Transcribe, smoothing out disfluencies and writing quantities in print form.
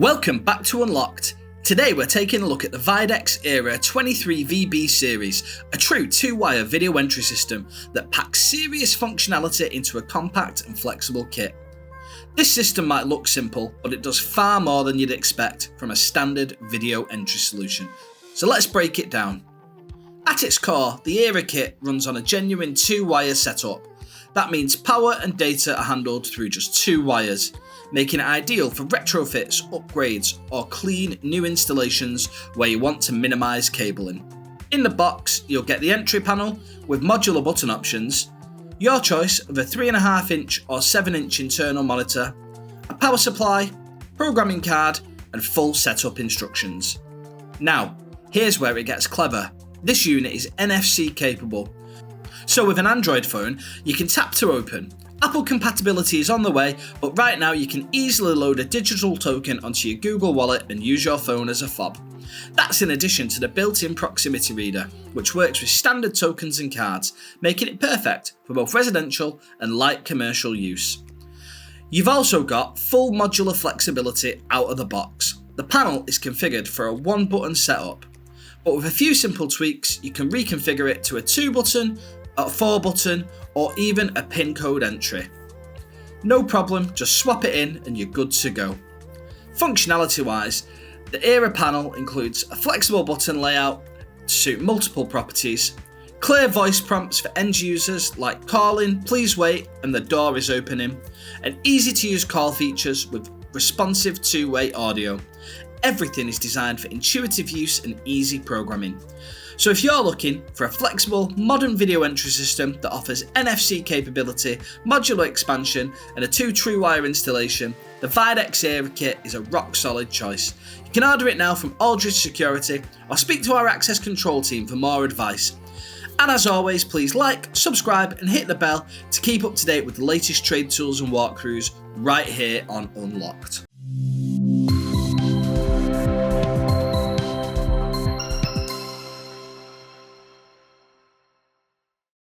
Welcome back to Unlocked. Today we're taking a look at the Videx ERA23VB Series, a true two-wire video entry system that packs serious functionality into a compact and flexible kit. This system might look simple, but it does far more than you'd expect from a standard video entry solution. So let's break it down. At its core, the ERA kit runs on a genuine two-wire setup. That means power and data are handled through just two wires, making it ideal for retrofits, upgrades, or clean new installations where you want to minimise cabling. In the box, you'll get the entry panel with modular button options, your choice of a 3.5-inch or 7-inch internal monitor, a power supply, programming card, and full setup instructions. Now, here's where it gets clever. This unit is NFC capable. So with an Android phone, you can tap to open. Apple compatibility is on the way, but right now you can easily load a digital token onto your Google Wallet and use your phone as a fob. That's in addition to the built-in proximity reader, which works with standard tokens and cards, making it perfect for both residential and light commercial use. You've also got full modular flexibility out of the box. The panel is configured for a one-button setup, but with a few simple tweaks you can reconfigure it to a 2-button, a 4-button, or even a pin code entry. No problem, just swap it in and you're good to go. Functionality wise, the ERA panel includes a flexible button layout to suit multiple properties, clear voice prompts for end users like calling, please wait, and the door is opening, and easy to use call features with responsive two-way audio. Everything is designed for intuitive use and easy programming. So if you're looking for a flexible, modern video entry system that offers NFC capability, modular expansion, and a true wire installation, the Videx ERA kit is a rock-solid choice. You can order it now from Aldridge Security or speak to our access control team for more advice. And as always, please like, subscribe, and hit the bell to keep up to date with the latest trade tools and walkthroughs right here on Unlocked.